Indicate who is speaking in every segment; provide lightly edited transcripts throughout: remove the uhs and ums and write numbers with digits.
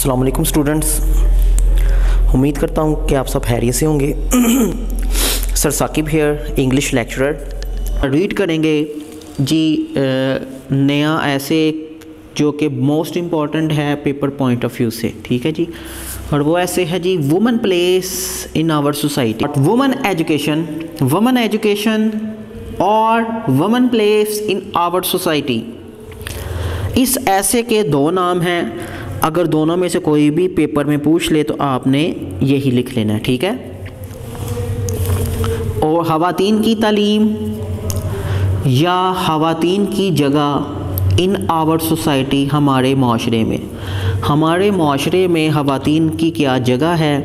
Speaker 1: अस्सलाम वालेकुम स्टूडेंट्स, उम्मीद करता हूँ कि आप सब खैरियत से होंगे। Sir Saqib here, English lecturer. Read करेंगे जी नया ऐसे जो कि मोस्ट इम्पॉर्टेंट है पेपर पॉइंट ऑफ व्यू से, ठीक है जी। और वो ऐसे है जी, women place in our society, women education और women place in our society. इस ऐसे के दो नाम हैं, अगर दोनों में से कोई भी पेपर में पूछ ले तो आपने यही लिख लेना है, ठीक है। और ख़वातीन की तालीम या ख़वातीन की जगह इन आवर सोसाइटी, हमारे माशरे में ख़वातीन की क्या जगह है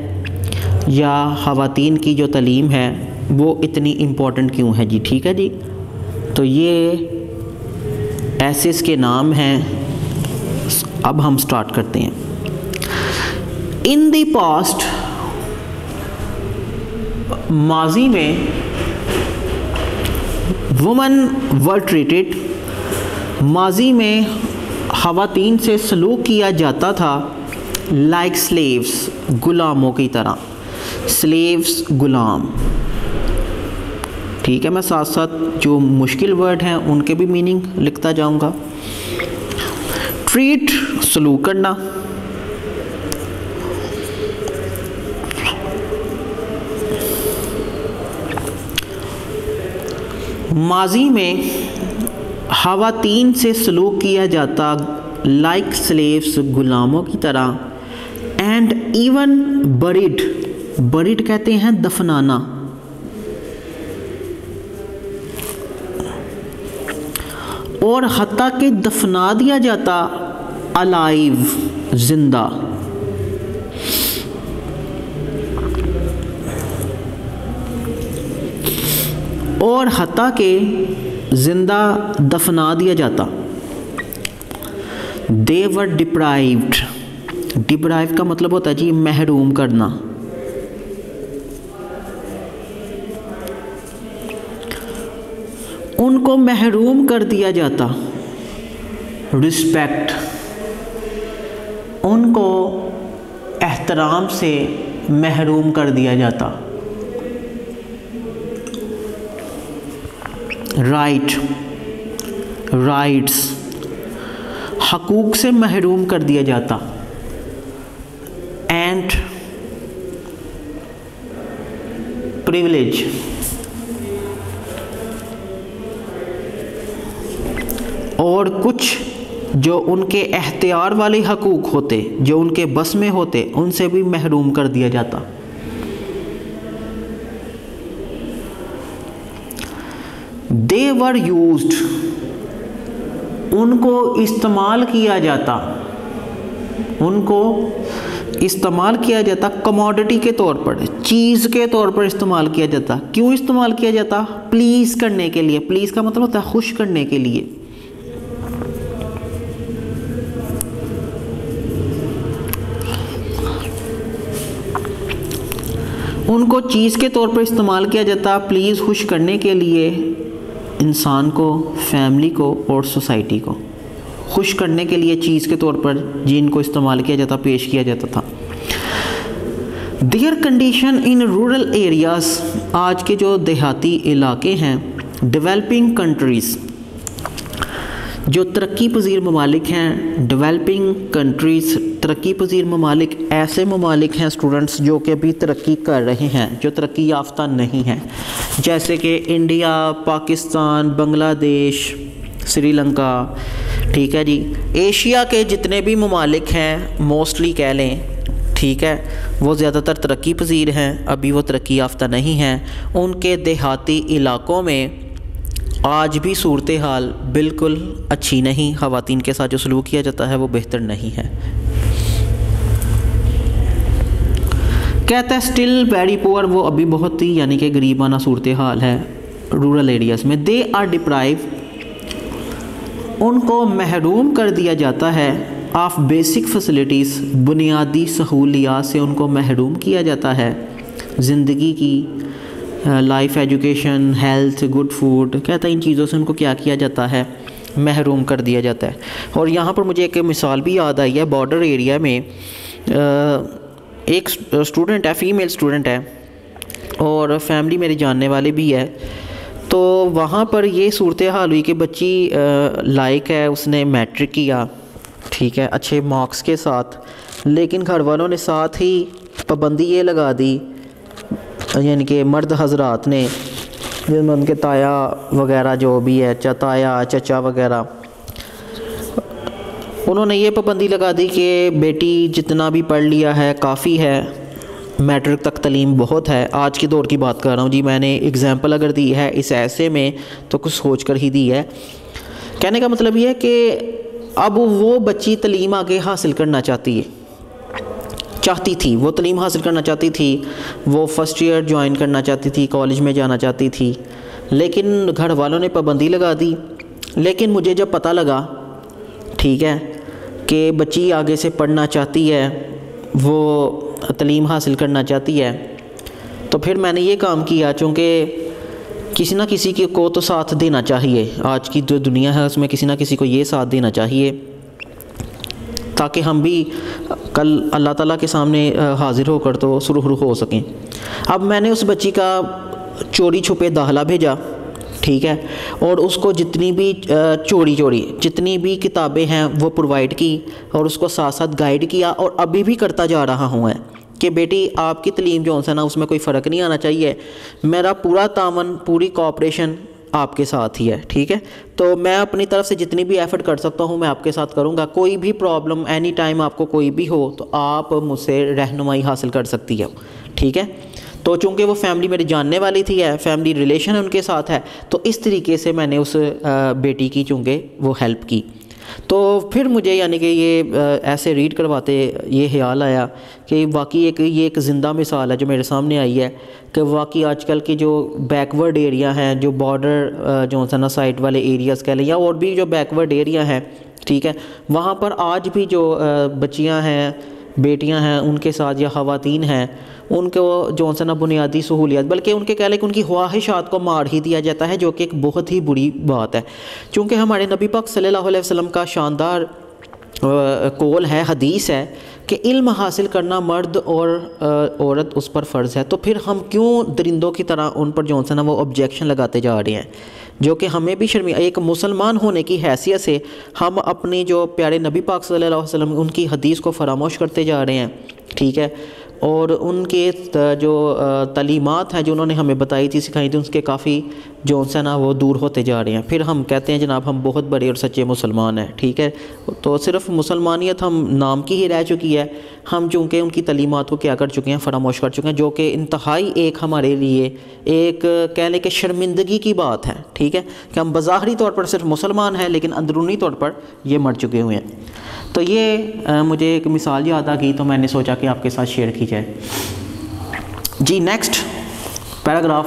Speaker 1: या ख़वातीन की जो तालीम है वो इतनी इम्पोर्टेंट क्यों है जी, ठीक है जी। तो ये ऐसे इसके नाम हैं। अब हम स्टार्ट करते हैं। इन द पास्ट, माजी में वुमेन वर ट्रीटेड, माजी में ख़वातीन से सलूक किया जाता था लाइक स्लेव्स, गुलामों की तरह। स्लेव्स, गुलाम, ठीक है। मैं साथ साथ जो मुश्किल वर्ड हैं उनके भी मीनिंग लिखता जाऊंगा। ट्रीट, सलूक करना। माजी में ख़वातीन से सलूक किया जाता लाइक स्लेव्स, गुलामों की तरह। एंड इवन बरीड, बरीड कहते हैं दफनाना। और हत्ता के दफना दिया जाता अलाइव, जिंदा। और हत्ता के जिंदा दफना दिया जाता। दे वर डिप्राइव्ड, डिप्राइव का मतलब होता है जी महरूम करना। उनको महरूम कर दिया जाता। रिस्पेक्ट, उनको एहतराम से महरूम कर दिया जाता। राइट, राइट्स, हकूक से महरूम कर दिया जाता। एंड प्रिविलेज, और कुछ जो उनके एख्तियार वाले हकूक होते, जो उनके बस में होते, उनसे भी महरूम कर दिया जाता। दे वर यूज्ड, उनको इस्तेमाल किया जाता, उनको इस्तेमाल किया जाता कमोडिटी के तौर पर, चीज़ के तौर पर इस्तेमाल किया जाता। क्यों इस्तेमाल किया जाता? प्लीज़ करने के लिए। प्लीज़ का मतलब होता है खुश करने के लिए। उनको चीज़ के तौर पर इस्तेमाल किया जाता, प्लीज़ खुश करने के लिए इंसान को, फैमिली को और सोसाइटी को। खुश करने के लिए चीज़ के तौर पर जिनको इस्तेमाल किया जाता, पेश किया जाता था। There condition in rural areas, आज के जो देहाती इलाके हैं, डेवलपिंग कंट्रीज़, जो तरक्की पजीर ममालिक हैं। डेवलपिंग कंट्रीज़, तरक्की पजीर ममालिक ऐसे ममालिक हैं स्टूडेंट्स जो कि अभी तरक्की कर रहे हैं, जो तरक्की याफ्ता नहीं हैं, जैसे कि इंडिया, पाकिस्तान, बांग्लादेश, श्रीलंका, ठीक है जी। एशिया के जितने भी ममालिक हैं मोस्टली कह लें, ठीक है, वो ज़्यादातर तरक्की पजीर हैं, अभी वो तरक्की याफ्ता नहीं हैं। उनके देहाती इलाकों में आज भी सूरत हाल बिल्कुल अच्छी नहीं, ख़वातीन के साथ जो सलूक किया जाता है वो बेहतर नहीं है। कहता है स्टिल वेरी पुअर, वो अभी बहुत ही यानी कि गरीबाना सूरत हाल है रूरल एरियाज़ में। दे आर डिप्राइव, उनको महरूम कर दिया जाता है ऑफ बेसिक फैसिलिटीज़, बुनियादी सहूलियात से उनको महरूम किया जाता है। ज़िंदगी की life, education, health, good food, कहता है इन चीज़ों से उनको क्या किया जाता है, महरूम कर दिया जाता है। और यहाँ पर मुझे एक मिसाल भी याद आई है, बॉर्डर एरिया में एक स्टूडेंट है, फ़ीमेल स्टूडेंट है और फैमिली मेरी जानने वाले भी है। तो वहाँ पर ये सूरत हाल हुई कि बच्ची लायक है, उसने मैट्रिक किया, ठीक है, अच्छे मार्क्स के साथ, लेकिन घर वालों ने साथ ही पाबंदी ये लगा दी, यानी कि मर्द हजरात ने, जिनमें उनके ताया वगैरह जो भी है, ताया चचा वगैरह, उन्होंने ये पाबंदी लगा दी कि बेटी जितना भी पढ़ लिया है काफ़ी है, मैट्रिक तक तालीम बहुत है। आज के दौर की बात कर रहा हूँ जी, मैंने एग्ज़ाम्पल अगर दी है इस ऐसे में तो कुछ सोच कर ही दी है। कहने का मतलब ये है कि अब वो बच्ची तालीम आगे हासिल करना चाहती थी, वो तालीम हासिल करना चाहती थी, वो फ़र्स्ट ईयर ज्वाइन करना चाहती थी, कॉलेज में जाना चाहती थी, लेकिन घर वालों ने पाबंदी लगा दी। लेकिन मुझे जब पता लगा, ठीक है, कि बच्ची आगे से पढ़ना चाहती है, वो तालीम हासिल करना चाहती है, तो फिर मैंने ये काम किया, चूँकि किसी ना किसी को तो साथ देना चाहिए, आज की जो दुनिया है उसमें किसी ना किसी को ये साथ देना चाहिए ताकि हम भी कल अल्लाह ताला के सामने हाज़िर होकर तो सुरखरू हो सकें। अब मैंने उस बच्ची का चोरी छुपे दाखिला भेजा, ठीक है, और उसको जितनी भी चोरी जितनी भी किताबें हैं वो प्रोवाइड की और उसको साथ साथ गाइड किया, और अभी भी करता जा रहा हूँ कि बेटी आपकी तालीम जो है ना उसमें कोई फ़र्क नहीं आना चाहिए, मेरा पूरा तावन, पूरी कोऑपरेशन आपके साथ ही है, ठीक है। तो मैं अपनी तरफ से जितनी भी एफ़र्ट कर सकता हूँ मैं आपके साथ करूँगा। कोई भी प्रॉब्लम एनी टाइम आपको कोई भी हो तो आप मुझसे रहनुमाई हासिल कर सकती है, ठीक है। तो चूँकि वो फैमिली मेरी जानने वाली थी, फैमिली रिलेशन उनके साथ है, तो इस तरीके से मैंने उस बेटी की चूँकि वो हेल्प की। तो फिर मुझे यानी कि ये ऐसे रीड करवाते ये ख्याल आया कि वाकई ये एक ज़िंदा मिसाल है जो मेरे सामने आई है कि वाकई आजकल की जो बैकवर्ड एरिया हैं, जो बॉर्डर जो है ना साइड वाले एरियाज़ कह लें, या और भी जो बैकवर्ड एरिया हैं, ठीक है, वहाँ पर आज भी जो बच्चियाँ हैं, बेटियां हैं, उनके साथ या ख़वातीन हैं, उनको जो है ना बुनियादी सहूलियत, बल्कि उनके कह लें कि उनकी ख्वाहिशात को मार ही दिया जाता है, जो कि एक बहुत ही बुरी बात है। चूँकि हमारे नबी पाक सल्लल्लाहु अलैहि वसल्लम का शानदार कौल है, हदीस है कि इल्म हासिल करना मर्द और औरत उस पर फ़र्ज़ है। तो फिर हम क्यों दरिंदों की तरह उन पर जो है ना वो ऑब्जेक्शन लगाते जा रहे हैं, जो कि हमें भी शर्म, एक मुसलमान होने की हैसियत से हम अपने जो प्यारे नबी पाक सल्लल्लाहु अलैहि वसल्लम उनकी हदीस को फरामोश करते जा रहे हैं, ठीक है, और उनके जो तालीमात हैं जो उन्होंने हमें बताई थी, सिखाई थी, उसके काफ़ी जो है ना वो दूर होते जा रहे हैं। फिर हम कहते हैं जनाब हम बहुत बड़े और सच्चे मुसलमान हैं, ठीक है। तो सिर्फ मुसलमानियत हम नाम की ही रह चुकी है, हम चूँकि उनकी तालीमात को क्या कर चुके हैं, फरामोश कर चुके हैं, जो कि इंतहाई एक हमारे लिए एक कहने के शर्मिंदगी की बात है, ठीक है, कि हम बज़ाहिरी तौर पर सिर्फ मुसलमान हैं लेकिन अंदरूनी तौर पर ये मर चुके हुए हैं। तो ये मुझे एक मिसाल याद आ गई, तो मैंने सोचा कि आपके साथ शेयर की जाए जी। नेक्स्ट पैराग्राफ,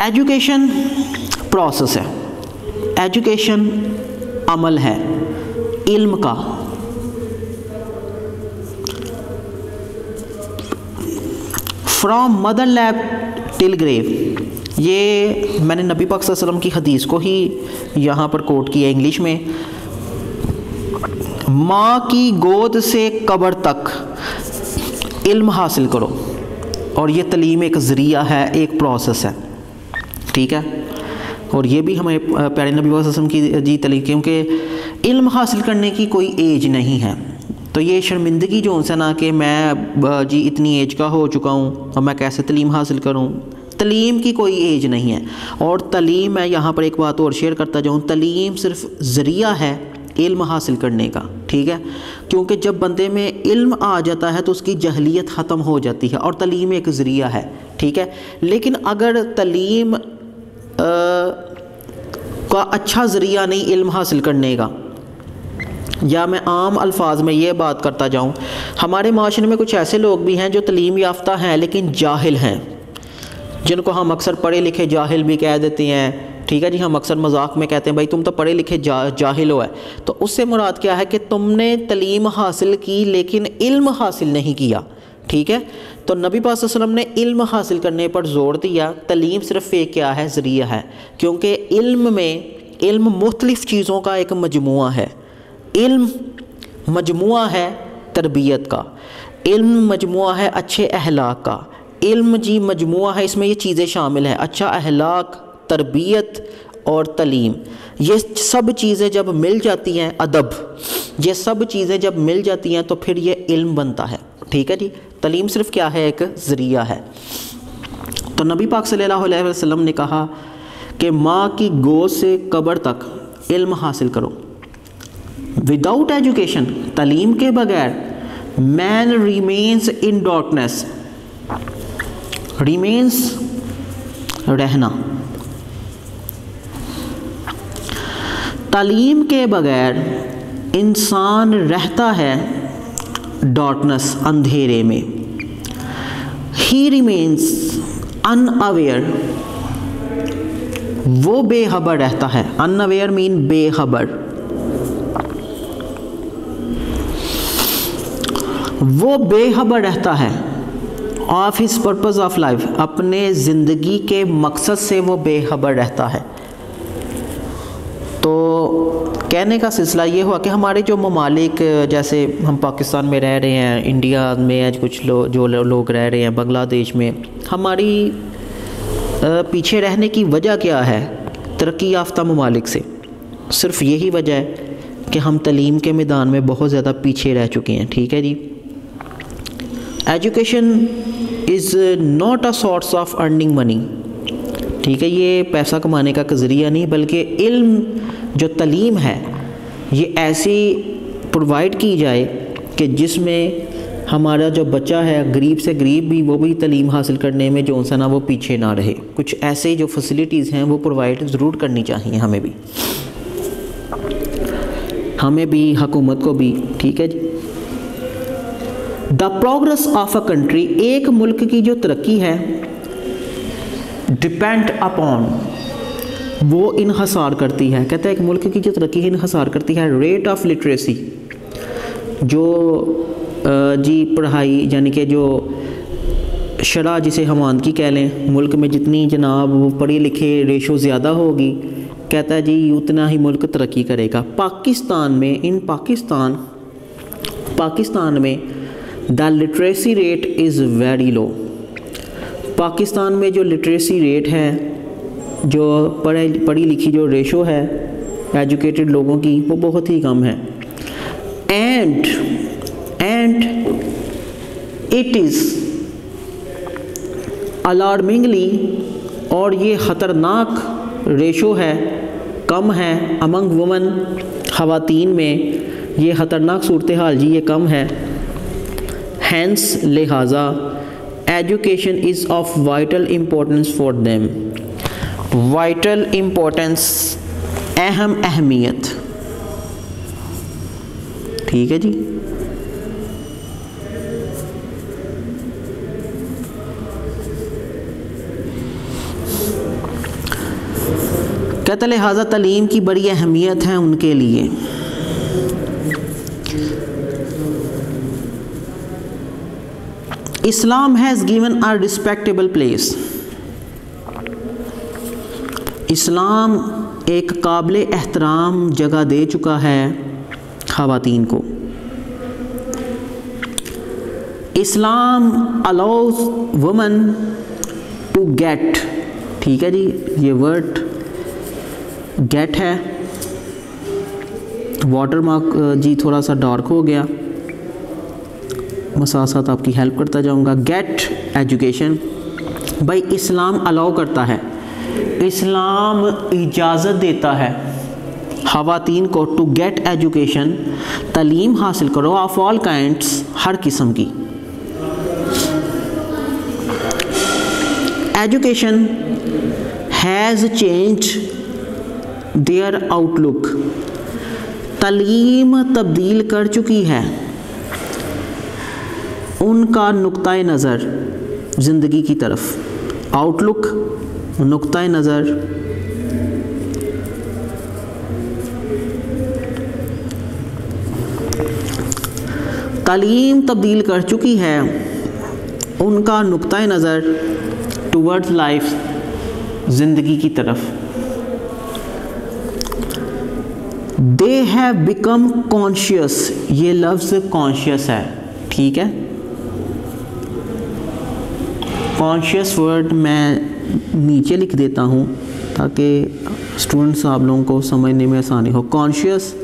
Speaker 1: एजुकेशन प्रोसेस है, एजुकेशन अमल है इल्म का। From mother lap till grave, ये मैंने नबी पाक सल्लल्लाहु अलैहि वसल्लम की हदीस को ही यहाँ पर कोट किया इंग्लिश में। माँ की गोद से कब्र तक इल्म हासिल करो, और ये तलीम एक ज़रिया है, एक प्रोसेस है, ठीक है। और ये भी हमें प्यारे नबी सल्लल्लाहु अलैहि वसल्लम की जी तलीम, क्योंकि इल्म हासिल करने की कोई एज नहीं है। तो ये शर्मिंदगी जो है ना कि मैं जी इतनी एज का हो चुका हूँ और मैं कैसे तलीम हासिल करूँ, तलीम की कोई एज नहीं है। और तलीम, मैं यहाँ पर एक बात और शेयर करता जाऊँ, तलीम सिर्फ ज़रिया है इल्म हासिल करने का, ठीक है, क्योंकि जब बंदे में इल्म आ जाता है तो उसकी जहलियत ख़त्म हो जाती है, और तलीम एक ज़रिया है, ठीक है। लेकिन अगर तलीम का अच्छा ज़रिया नहीं इल्म हासिल करने का, या मैं आम अल्फाज में ये बात करता जाऊँ, हमारे माशरे में कुछ ऐसे लोग भी हैं जो तलीम याफ्ता हैं लेकिन जाहिल हैं, जिनको हम अक्सर पढ़े लिखे जाहिल भी कह देते हैं, ठीक है जी। हम अक्सर मजाक में कहते हैं भाई तुम तो पढ़े लिखे जाहिल हो है। तो उससे मुराद क्या है कि तुमने तलीम हासिल की लेकिन इल्म हासिल नहीं किया, ठीक है। तो नबी पाक सल्लल्लाहु अलैहि वसल्लम ने इल्म हासिल करने पर ज़ोर दिया। तलीम सिर्फ एक क्या है, ज़रिया है, क्योंकि इल्म में इल्म मुख्तलिफ़ चीज़ों का एक मजमुआ है। इल्म मजमुआ है तरबियत का, इल्म मजमुआ है अच्छे अहलाक का, इल्म जी मजमुआ है, इसमें ये चीज़ें शामिल हैं, अच्छा अहलाक, तरबियत और तलीम। ये सब चीज़ें जब मिल जाती हैं, अदब, ये सब चीज़ें जब मिल जाती हैं तो फिर ये इल्म बनता है। ठीक है जी। तलीम सिर्फ क्या है, एक ज़रिया है। तो नबी पाक सल्लल्लाहु अलैहि वसल्लम ने कहा कि माँ की गोद से कब्र तक इल्म हासिल करो। विदाउट एजुकेशन, तलीम के बगैर, man remains in darkness, remains रहना, तालीम के बगैर इंसान रहता है डार्कनेस, अंधेरे में। ही रिमेन्स अनअवेयर, वो बेखबर रहता है। अनअवेयर मीन बेखबर, वो बेखबर रहता है of his purpose of life, अपने ज़िंदगी के मकसद से वो बेखबर रहता है। तो कहने का सिलसिला ये हुआ कि हमारे जो ममालिक, जैसे हम पाकिस्तान में रह रहे हैं, इंडिया में आज कुछ लोग रह रहे हैं, बांग्लादेश में, हमारी पीछे रहने की वजह क्या है तरक्की याफ्ता ममालिक से? सिर्फ यही वजह है कि हम तलीम के मैदान में बहुत ज़्यादा पीछे रह चुके हैं। ठीक है जी। Education is not a source of earning money. ठीक है, ये पैसा कमाने का ज़रिया नहीं, बल्कि इल्म जो तलीम है ये ऐसी प्रोवाइड की जाए कि जिसमें हमारा जो बच्चा है, गरीब से गरीब भी, वो भी तलीम हासिल करने में जो सा ना वो पीछे ना रहे। कुछ ऐसे जो फैसिलिटीज़ हैं वो प्रोवाइड ज़रूर करनी चाहिए हमें भी हुकूमत को भी। ठीक है जी। The progress of a country, एक मुल्क की जो तरक्की है, डिपेंड अपॉन, वो इन्हसार करती है, कहते हैं एक मुल्क की जो तरक्की है इन्हसार करती है रेट ऑफ लिटरेसी, जो जी पढ़ाई यानी कि जो शरह जिसे हम आंदकी कह लें, मुल्क में जितनी जनाब वो पढ़े लिखे रेशो ज़्यादा होगी, कहता है जी उतना ही मुल्क तरक्की करेगा। पाकिस्तान में, पाकिस्तान में the literacy rate is very low. Pakistan में जो लिटरेसी रेट है, जो पढ़ी लिखी जो रेशो है एजुकेटेड लोगों की, वो बहुत ही कम है। एंड इट इज़ अलार्मिंगली, और ये ख़तरनाक रेशो है, कम है अमंग वुमन, ख़वातीन में ये ख़तरनाक सूरत हाल जी ये कम है। हैंस लिहाजा education is of vital importance for them, vital importance, अहम अहमियत। ठीक है जी। कहते लिहाजा तलीम की बड़ी अहमियत है उनके लिए। Islam has given a respectable place, इस्लाम एक काबिल एहतराम जगह दे चुका है ख़वातीन को। Islam allows women to get, ठीक है जी, ये वर्ड गेट है, वाटर मार्क जी थोड़ा सा डार्क हो गया, मैं साथ साथ आपकी हेल्प करता जाऊंगा। गेट एजुकेशन, भाई इस्लाम अलाउ करता है, इस्लाम इजाज़त देता है ख़वातीन को टू गेट एजुकेशन, तालीम हासिल करो, ऑफ ऑल काइंड्स, हर किस्म की। Education has change their outlook, तालीम तब्दील कर चुकी है उनका नुक्ताए नज़र ज़िंदगी की तरफ। आउटलुक, नुक्ताए नज़र, तालीम तब्दील कर चुकी है उनका नुक्ताए नज़र टुवर्ड्स लाइफ, ज़िंदगी की तरफ। दे हैव बिकम कॉन्शियस, ये लफ्ज़ कॉन्शियस है, ठीक है। कॉन्शियस वर्ड मैं नीचे लिख देता हूँ ताकि स्टूडेंट्स आप लोगों को समझने में आसानी हो। कॉन्शियस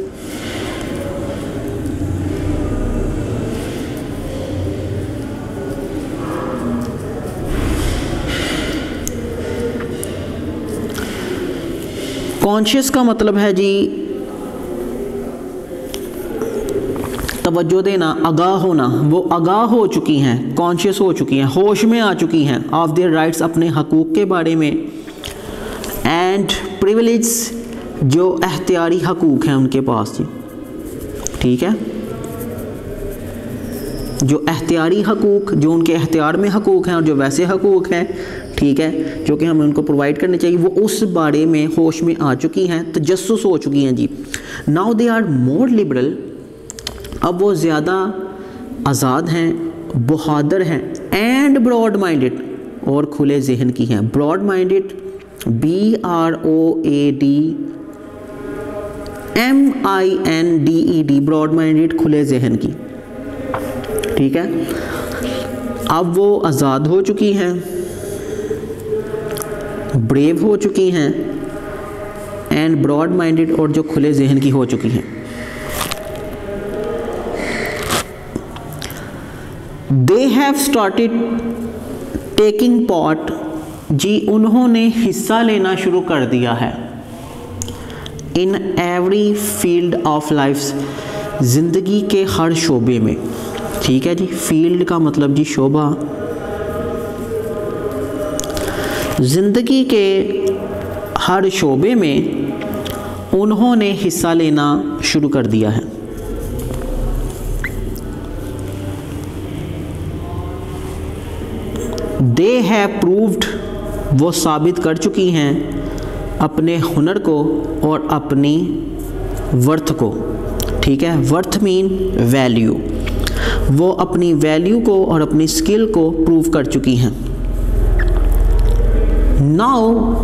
Speaker 1: कॉन्शियस का मतलब है जी तवज्जो देना, आगाह होना। वो आगाह हो चुकी हैं, कॉन्शियस हो चुकी हैं, होश में आ चुकी हैं ऑफ देयर राइट्स, अपने हकूक़ के बारे में, एंड प्रिविलेज, जो अख्तियारी हकूक़ हैं उनके पास जी, ठीक है। जो अख्तियारी हकूक़, जो उनके अख्तियार में हकूक़ हैं और जो वैसे हकूक़ हैं, ठीक है, जो कि हमें उनको प्रोवाइड करने चाहिए, वो उस बारे में होश में आ चुकी हैं, तजस्सुस हो चुकी हैं जी। Now they are more liberal, अब वो ज़्यादा आज़ाद हैं, बहादुर हैं, एंड ब्रॉड माइंडेड, और खुले जहन की हैं। Broad minded, BROADMINDED, broad minded, खुले जहन की, ठीक है। अब वो आज़ाद हो चुकी हैं, ब्रेव हो चुकी हैं, एंड ब्रॉड माइंडेड, और जो खुले जहन की हो चुकी हैं। They have started taking part, जी उन्होंने हिस्सा लेना शुरू कर दिया है, in every field of life, ज़िंदगी के हर शोबे में, ठीक है जी। फील्ड का मतलब जी शोबा, ज़िंदगी के हर शोबे में उन्होंने हिस्सा लेना शुरू कर दिया है। दे हैव प्रूव्ड, वो साबित कर चुकी हैं अपने हुनर को और अपनी वर्थ को, ठीक है। वर्थ मीन वैल्यू, वो अपनी वैल्यू को और अपनी स्किल को प्रूव कर चुकी हैं। नाउ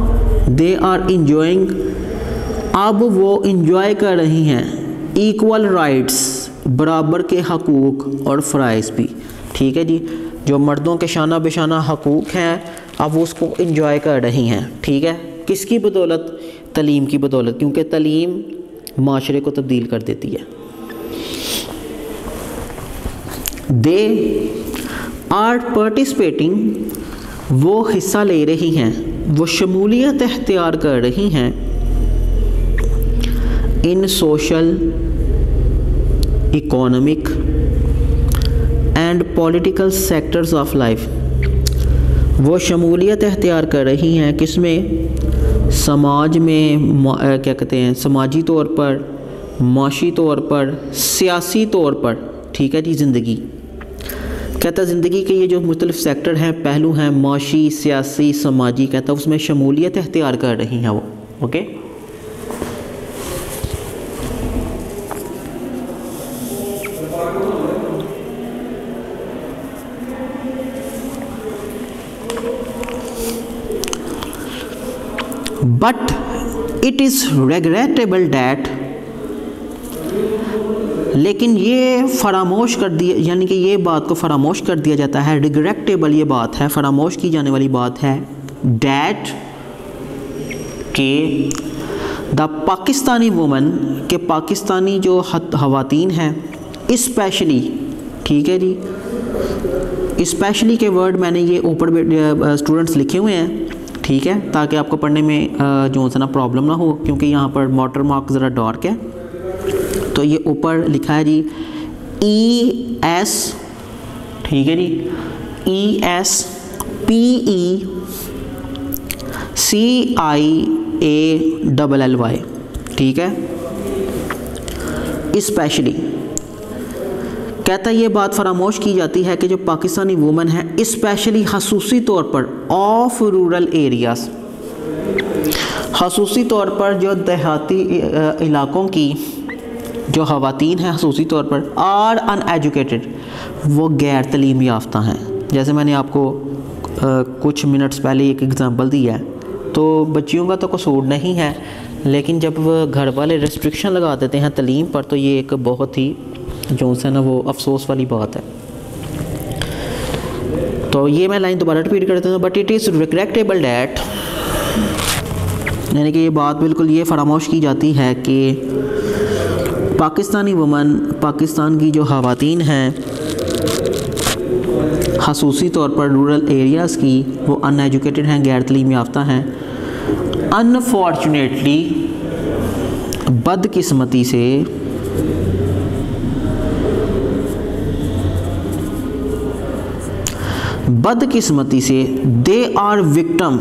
Speaker 1: दे आर इंजॉइंग, अब वो इंजॉय कर रही हैं इक्वल राइट्स, बराबर के हकूक़ और फ़राइज़ भी, ठीक है जी। जो मर्दों के शाना बेशाना हकूक़ हैं, अब वो उसको इंजॉय कर रही हैं, ठीक है। किसकी बदौलत? तलीम की बदौलत, क्योंकि तलीम माशरे को तब्दील कर देती है। दे आर पार्टिसिपेटिंग, वो हिस्सा ले रही हैं, वो शमूलियत इख्तियार कर रही हैं, in social, economic and political sectors of life, वो शमूलियत इख्तियार कर रही हैं किसमें? समाज में, क्या कहते हैं, समाजी तौर पर, माशी तौर पर, सियासी तौर पर, ठीक है जी। ज़िंदगी कहता है ज़िंदगी के ये जो मुख्तलिफ सेक्टर हैं, पहलू हैं, माशी, सियासी, समाजी, कहता है उसमें शमूलियत इख्तियार कर रही हैं वो, okay. But it is regrettable that, लेकिन ये फरामोश कर दिया, यानी कि ये बात को फरामोश कर दिया जाता है। रिग्रेटेबल ये बात है, फरामोश की जाने वाली बात है, डैट के द पाकिस्तानी वुमन, के पाकिस्तानी जो ख़वातीन हैं, स्पेशली, ठीक है जी। स्पेशली के वर्ड मैंने ये ऊपर स्टूडेंट्स लिखे हुए हैं, ठीक है, ताकि आपको पढ़ने में जो है ना प्रॉब्लम ना हो, क्योंकि यहाँ पर वाटर मार्क ज़रा डार्क है। तो ये ऊपर लिखा है जी ES, ठीक है जी, ESPECIALLY, ठीक है। स्पेशली कहता है ये बात फरामोश की जाती है कि जो पाकिस्तानी वुमेन है, स्पेशली खसूसी तौर पर ऑफ रूरल एरियाज़, खसूसी तौर पर जो देहाती इलाकों की जो ख़वातीन हैं, खसूसी तौर पर, आर अनएजुकेटेड, वो गैर तलीम याफ्ता हैं। जैसे मैंने आपको कुछ मिनट्स पहले एक एग्ज़ाम्पल दिया है, तो बच्चियों का तो कसूर नहीं है, लेकिन जब घर वाले रिस्ट्रिक्शन लगा देते हैं तालीम पर तो ये एक बहुत ही जो है ना वो अफसोस वाली बात है। तो ये मैं लाइन दोबारा रिपीट कर देता हूँ, but it is regrettable that, यानी कि ये बात बिल्कुल ये फरामोश की जाती है कि पाकिस्तानी वुमन, पाकिस्तान की जो ख़वातीन हैं ख़ुसूसी तौर पर रूरल एरियाज़ की, वो अनएजुकेटेड हैं, गैर तलीम याफ्ता हैं। अनफॉर्चुनेटली बदकिस्मती से दे आर विक्टिम,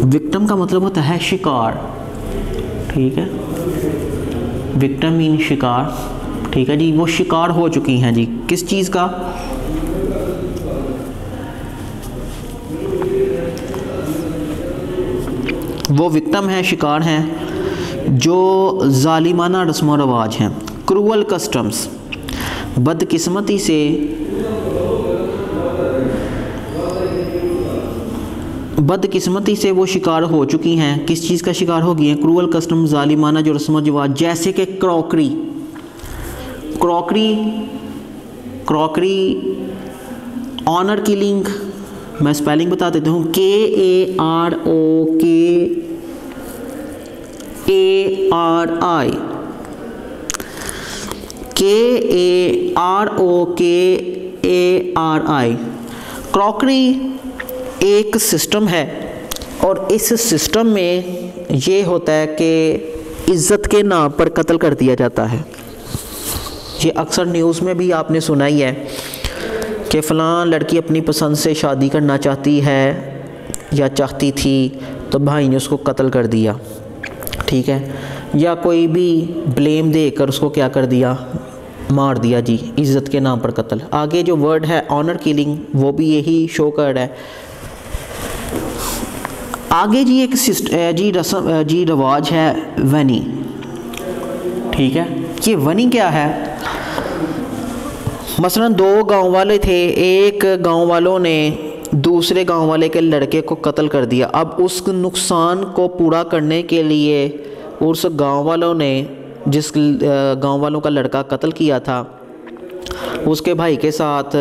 Speaker 1: विक्टिम का मतलब होता है शिकार, ठीक है, विक्टिम मीन शिकार, ठीक है जी, वो शिकार हो चुकी हैं जी, किस चीज़ का, वो विक्टिम है, शिकार हैं जो जालिमाना रस्म व रवाज हैं, क्रूअल कस्टम्स, बदकिस्मती से वो शिकार हो चुकी हैं। किस चीज़ का शिकार हो गई हैं? क्रूअल कस्टम, जालिमाना जो रस्म व रिवाज, जैसे कि क्रॉकरी, ऑनर किलिंग, मैं स्पेलिंग बता देता हूँ, KAROKARI। क्रॉकरी एक सिस्टम है और इस सिस्टम में ये होता है कि इज़्ज़त के नाम पर कत्ल कर दिया जाता है। ये अक्सर न्यूज़ में भी आपने सुना ही है कि फ़लाँ लड़की अपनी पसंद से शादी करना चाहती है या चाहती थी तो भाई ने उसको कत्ल कर दिया, ठीक है, या कोई भी ब्लेम देकर उसको क्या कर दिया, मार दिया जी, इज़्ज़त के नाम पर कत्ल। आगे जो वर्ड है ऑनर किलिंग, वो भी यही शो कर रहा है। आगे जी एक रस्म जी रवाज है वनी, ठीक है। ये वनी क्या है? मसलन दो गांव वाले थे, एक गांव वालों ने दूसरे गांव वाले के लड़के को कत्ल कर दिया। अब उस नुकसान को पूरा करने के लिए उस गांव वालों ने जिस गांव वालों का लड़का कत्ल किया था उसके भाई के साथ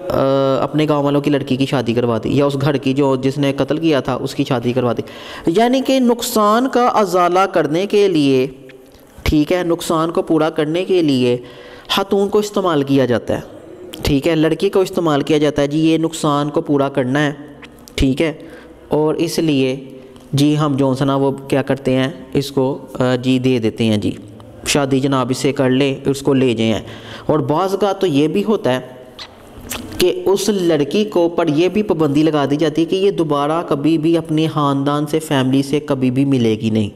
Speaker 1: अपने गांव वालों की लड़की की शादी करवा दी, या उस घर की जो जिसने कत्ल किया था उसकी शादी करवा दी। यानी कि नुकसान का अजाला करने के लिए, ठीक है, नुकसान को पूरा करने के लिए खातून को इस्तेमाल किया जाता है, ठीक है, लड़की को इस्तेमाल किया जाता है जी, ये नुकसान को पूरा करना है, ठीक है, और इसलिए जी हम जो सा ना वो क्या करते हैं, इसको जी दे देते हैं जी, शादी जनाब इससे कर ले, उसको ले जाएं। और बाज़ का तो ये भी होता है कि उस लड़की को पर यह भी पाबंदी लगा दी जाती है कि ये दोबारा कभी भी अपने ख़ानदान से, फैमिली से कभी भी मिलेगी नहीं,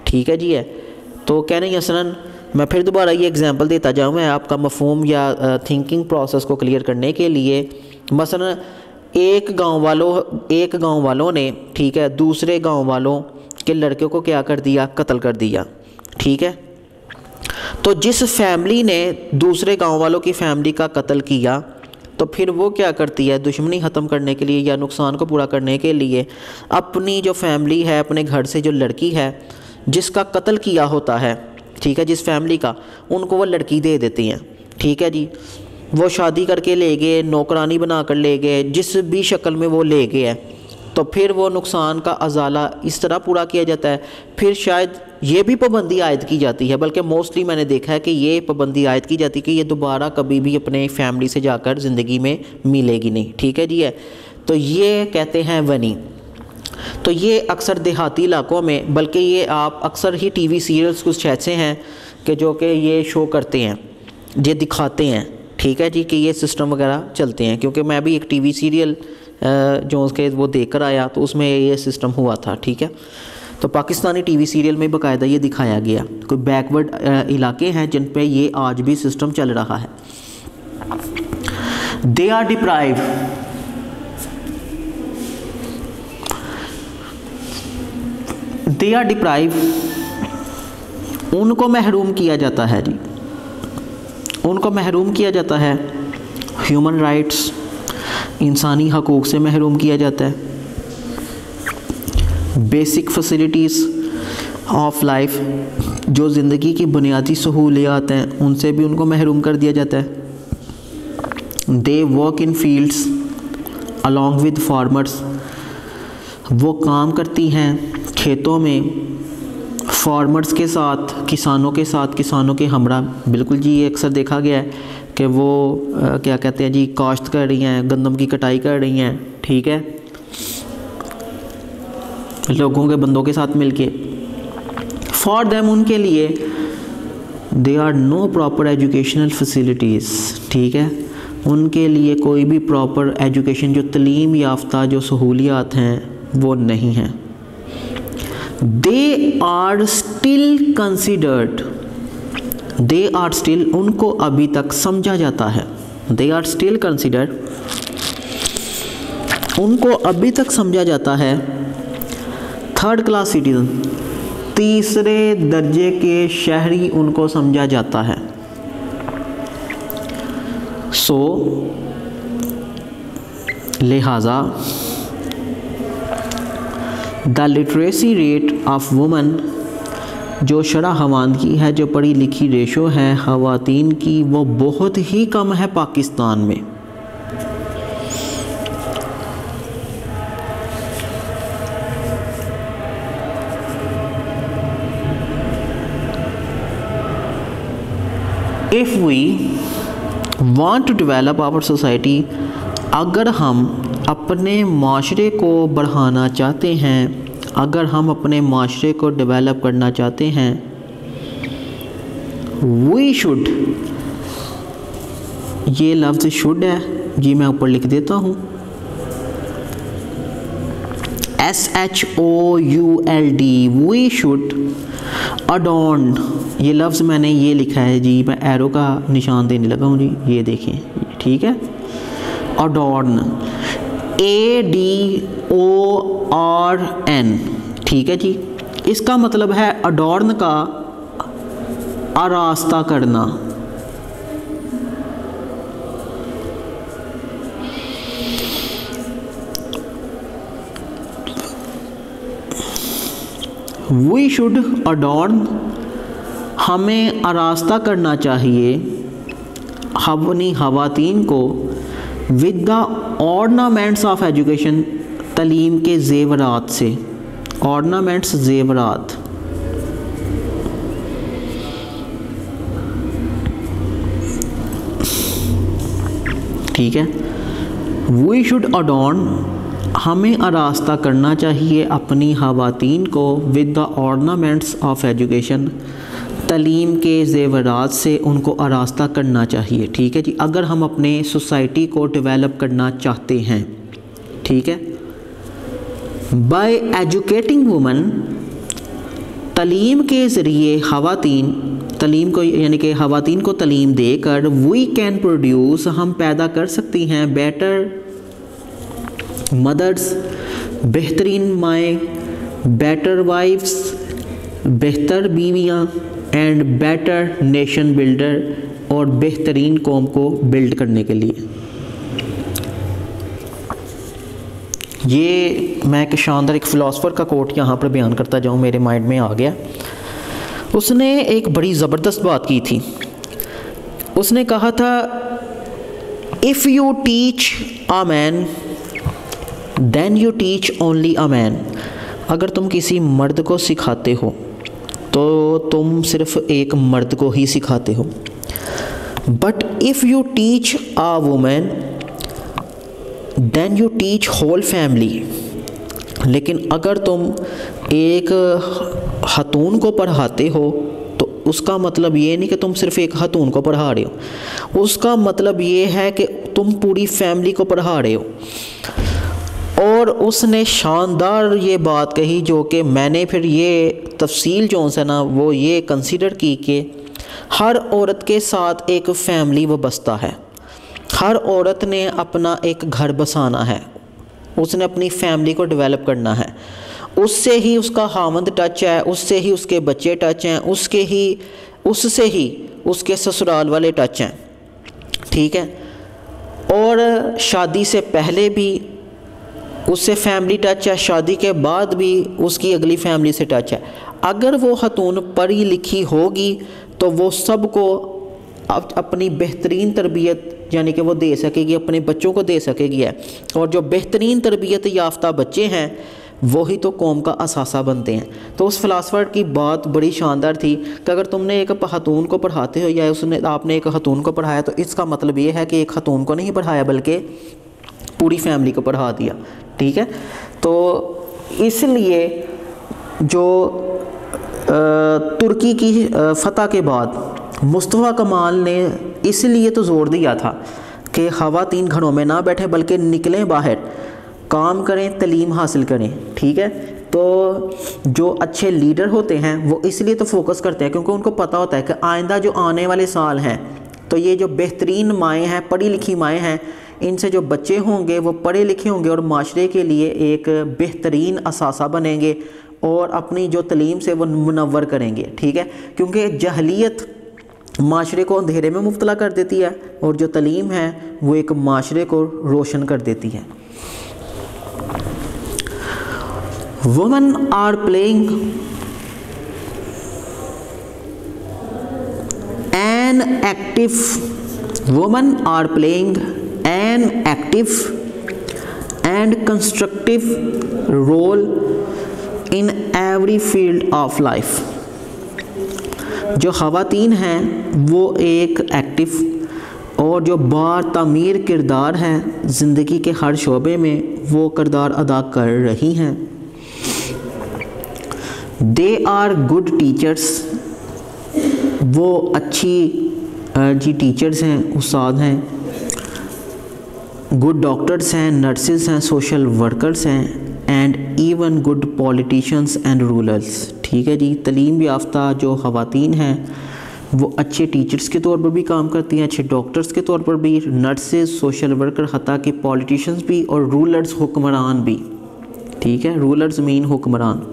Speaker 1: ठीक है जी है। तो कह रहे मसलन मैं फिर दोबारा ये एग्जांपल देता जाऊँ मैं आपका मफ़हूम या थिंकिंग प्रोसेस को क्लियर करने के लिए। मसलन एक गांव वालों ने, ठीक है, दूसरे गांव वालों के लड़के को क्या कर दिया, कत्ल कर दिया, ठीक है। तो जिस फैमिली ने दूसरे गांव वालों की फैमिली का कत्ल किया तो फिर वो क्या करती है, दुश्मनी ख़त्म करने के लिए या नुकसान को पूरा करने के लिए अपनी जो फैमिली है, अपने घर से जो लड़की है जिसका कत्ल किया होता है, ठीक है, जिस फैमिली का, उनको वो लड़की दे देती हैं, ठीक है जी। वो शादी करके ले गए, नौकरानी बना कर ले गए, जिस भी शक्ल में वो ले गए हैं, तो फिर वो नुकसान का अजाला इस तरह पूरा किया जाता है। फिर शायद ये भी पाबंदी आयद की जाती है, बल्कि मोस्टली मैंने देखा है कि ये पाबंदी आयद की जाती है कि ये दोबारा कभी भी अपने फैमिली से जाकर ज़िंदगी में मिलेगी नहीं, ठीक है जी है। तो ये कहते हैं वनी। तो ये अक्सर देहाती इलाकों में, बल्कि ये आप अक्सर ही टीवी सीरियल्स कुछ ऐसे हैं कि जो कि ये शो करते हैं, ये दिखाते हैं, ठीक है जी, कि ये सिस्टम वगैरह चलते हैं। क्योंकि मैं भी एक टीवी सीरियल जो उसके वो देख कर आया तो उसमें ये सिस्टम हुआ था, ठीक है। तो पाकिस्तानी टीवी सीरियल में बाकायदा ये दिखाया गया। कोई बैकवर्ड इलाके हैं जिन पे ये आज भी सिस्टम चल रहा है। दे आर डिप्राइव, उनको महरूम किया जाता है जी, उनको महरूम किया जाता है ह्यूमन राइट्स, इंसानी हकूक़ से महरूम किया जाता है, बेसिक फैसिलिटीज़, ऑफ लाइफ, जो ज़िंदगी की बुनियादी सहूलियात हैं उनसे भी उनको महरूम कर दिया जाता है। They work in fields along with farmers, वो काम करती हैं खेतों में फार्मर्स के साथ, किसानों के साथ, किसानों के हमरा। बिल्कुल जी, ये अक्सर देखा गया है कि वो क्या कहते हैं जी, काश्त कर रही हैं, गंदम की कटाई कर रही हैं, ठीक है, लोगों के बंदों के साथ मिलके। फॉर देम, उनके लिए, they are no proper educational facilities, ठीक है, उनके लिए कोई भी प्रॉपर एजुकेशन, जो तलीम याफ्ता जो सहूलियात हैं वो नहीं हैं। They are still considered, they are still, उनको अभी तक समझा जाता है, दे आर स्टिल कंसिडर्ड, उनको अभी तक समझा जाता है थर्ड क्लास सिटीजन, तीसरे दर्जे के शहरी उनको समझा जाता है। सो लिहाजा the literacy rate of woman, जो शरह खवानगी है, जो पढ़ी लिखी रेशो है खवातीन की, वो बहुत ही कम है पाकिस्तान में। If we want to develop our society, अगर हम अपने माशरे को बढ़ाना चाहते हैं, अगर हम अपने माशरे को डेवलप करना चाहते हैं, वी शुड, ये लफ्ज़ शुड है जी, मैं ऊपर लिख देता हूँ, SHOULD, वी शुड अडॉर्न, ये लफ्ज़ मैंने ये लिखा है जी, मैं एरो का निशान देने लगा हूँ जी, ये देखें, ठीक है, अडॉर्न, ADORN, ठीक है जी। इसका मतलब है अडॉर्न का आरास्ता करना। वी शुड अडॉर्न, हमें आरास्ता करना चाहिए अपनी खवातीन को with the ornaments of education, तलीम के जेवरात से, ऑर्नामेंट्स जेवरात, ठीक है। वी शुड अडॉर्न, हमें आरास्ता करना चाहिए अपनी खवातीन को with the ornaments of education, तलीम के ज़ेवरात से उनको आरास्ता करना चाहिए, ठीक है जी, अगर हम अपने सोसाइटी को डेवलप करना चाहते हैं, ठीक है। बाय एजुकेटिंग वुमन, तलीम के ज़रिए खवातीन, तलीम को यानी कि खवातीन को तलीम देकर, वी कैन प्रोड्यूस, हम पैदा कर सकती हैं, बेटर मदर्स, बेहतरीन माएँ, बेटर वाइफ्स, बेहतर बीवियाँ, एंड बेटर नेशन बिल्डर, और बेहतरीन कौम को बिल्ड करने के लिए। ये मैं एक शानदार एक फ़िलासफ़र का कोट यहाँ पर बयान करता जाऊँ, मेरे माइंड में आ गया। उसने एक बड़ी ज़बरदस्त बात की थी। उसने कहा था, if you teach a man then you teach only a man, अगर तुम किसी मर्द को सिखाते हो तो तुम सिर्फ एक मर्द को ही सिखाते हो। But if you teach a women then you teach whole family, लेकिन अगर तुम एक खातून को पढ़ाते हो तो उसका मतलब ये नहीं कि तुम सिर्फ एक खातून को पढ़ा रहे हो, उसका मतलब ये है कि तुम पूरी फैमिली को पढ़ा रहे हो। और उसने शानदार ये बात कही, जो कि मैंने फिर ये तफसील जो है ना वो ये कंसीडर की कि हर औरत के साथ एक फैमिली वाबस्ता है, हर औरत ने अपना एक घर बसाना है, उसने अपनी फैमिली को डेवलप करना है, उससे ही उसका खामद टच है, उससे ही उसके बच्चे टच हैं, उससे ही उसके ससुराल वाले टच हैं, ठीक है। और शादी से पहले भी उससे फैमिली टच है, शादी के बाद भी उसकी अगली फैमिली से टच है। अगर वो खातून पढ़ी लिखी होगी तो वो सबको अपनी बेहतरीन तरबियत यानी कि वो दे सकेगी, अपने बच्चों को दे सकेगी है। और जो बेहतरीन तरबियत याफ्ता बच्चे हैं वही तो कौम का असासा बनते हैं। तो उस फ़िलासफ़र की बात बड़ी शानदार थी कि अगर तुमने एक खातून को पढ़ाते हो या आपने एक खातून को पढ़ाया तो इसका मतलब ये है कि एक खातून को नहीं पढ़ाया बल्कि पूरी फैमिली को पढ़ा दिया। ठीक है, तो इसलिए जो तुर्की की फ़तह के बाद मुस्तफ़ा कमाल ने इसलिए तो ज़ोर दिया था कि ख़वातीन घरों में ना बैठे बल्कि निकलें बाहर, काम करें, तालीम हासिल करें। ठीक है, तो जो अच्छे लीडर होते हैं वो इसलिए तो फोकस करते हैं क्योंकि उनको पता होता है कि आइंदा जो आने वाले साल हैं तो ये जो बेहतरीन माएँ हैं, पढ़ी लिखी माएँ हैं, इनसे जो बच्चे होंगे वो पढ़े लिखे होंगे और माशरे के लिए एक बेहतरीन असासा बनेंगे और अपनी जो तालीम से वो मुनव्वर करेंगे। ठीक है, क्योंकि जहलियत माशरे को अंधेरे में मुब्तला कर देती है और जो तालीम है वो एक माशरे को रोशन कर देती है। Women are playing an active and constructive role in every field of life। जो ख़वातीन हैं वो एक एक्टिव और जो बातामीर किरदार हैं ज़िंदगी के हर शोबे में वो किरदार अदा कर रही हैं। दे आर गुड टीचर्स, वो अच्छी जी टीचर्स हैं, उस्ताद हैं, गुड डॉक्टर्स हैं, नर्सेस हैं, सोशल वर्कर्स हैं and even good politicians and rulers. ठीक है जी, तालीम याफ्ता जो ख़वातीन हैं वो अच्छे टीचर्स के तौर पर भी काम करती हैं, अच्छे डॉक्टर्स के तौर पर भी, नर्सेस, सोशल वर्कर, हत्ता कि पॉलिटिशियंस भी और रूलर्स हुक्मरान भी। ठीक है, रूलर्स मीन हुक्मरान।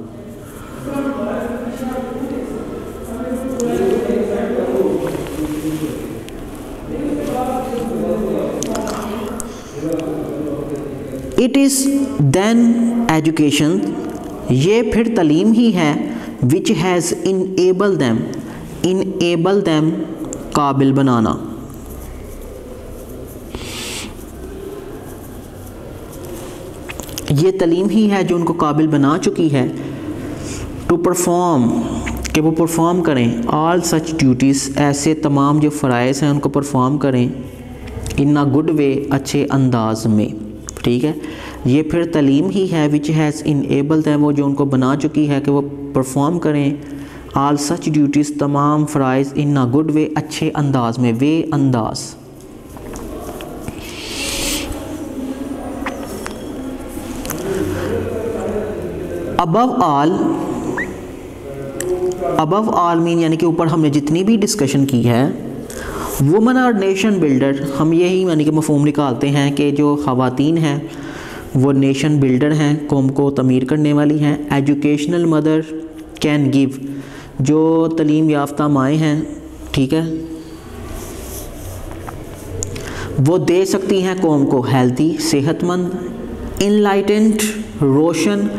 Speaker 1: इट इज़ देन एजुकेशन, ये फिर तालीम ही है, विच हैज़ इनेबल दैम काबिल बनाना। ये तालीम ही है जो उनको काबिल बना चुकी है टू परफॉर्म, कि वो परफॉर्म करें ऑल सच ड्यूटीज़, ऐसे तमाम जो फ़राइज़ हैं उनको परफॉर्म करें इन अ गुड वे, अच्छे अंदाज में। ठीक है, ये फिर तालीम ही है विच हैज़ इनेबल दैम, वो जो उनको बना चुकी है कि वो परफॉर्म करें ऑल सच ड्यूटीज़, तमाम फ़राइज़ इन अ गुड वे, अच्छे अंदाज में, वे अंदाज। अबव ऑल मीन यानी कि ऊपर हमने जितनी भी डिस्कशन की है, वुमेन और नेशन बिल्डर, हम यही यानी कि मफ़हूम निकालते हैं कि जो ख़वातीन हैं वो नेशन बिल्डर हैं, कौम को तमीर करने वाली हैं। एजुकेशनल मदर कैन गिव, जो तालीम याफ्ता माएँ हैं, ठीक है, वो दे सकती हैं कौम को हेल्दी, सेहतमंद, इनलाइटेंड, रोशन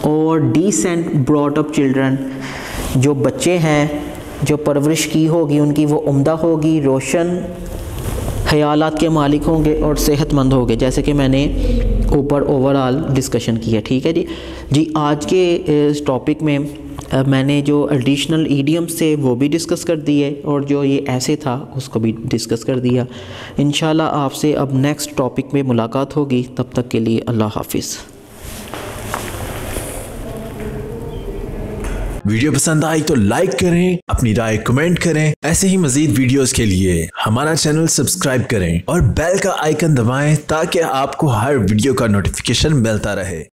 Speaker 1: और डिसेंट ब्रॉट अप चिल्ड्रन। जो बच्चे हैं जो परवरिश की होगी उनकी वो उम्दा होगी, रोशन ख़यालात के मालिक होंगे और सेहतमंद होंगे, जैसे कि मैंने ऊपर ओवरऑल डिस्कशन की है। ठीक है जी, आज के इस टॉपिक में मैंने जो एडिशनल ईडियम्स थे वो भी डिस्कस कर दिए और जो ये ऐसे था उसको भी डिस्कस कर दिया। इंशाल्लाह आपसे अब नेक्स्ट टॉपिक में मुलाकात होगी, तब तक के लिए अल्लाह हाफिज़।
Speaker 2: वीडियो पसंद आई तो लाइक करें, अपनी राय कमेंट करें। ऐसे ही मजीद वीडियोस के लिए हमारा चैनल सब्सक्राइब करें और बेल का आइकन दबाएं ताकि आपको हर वीडियो का नोटिफिकेशन मिलता रहे।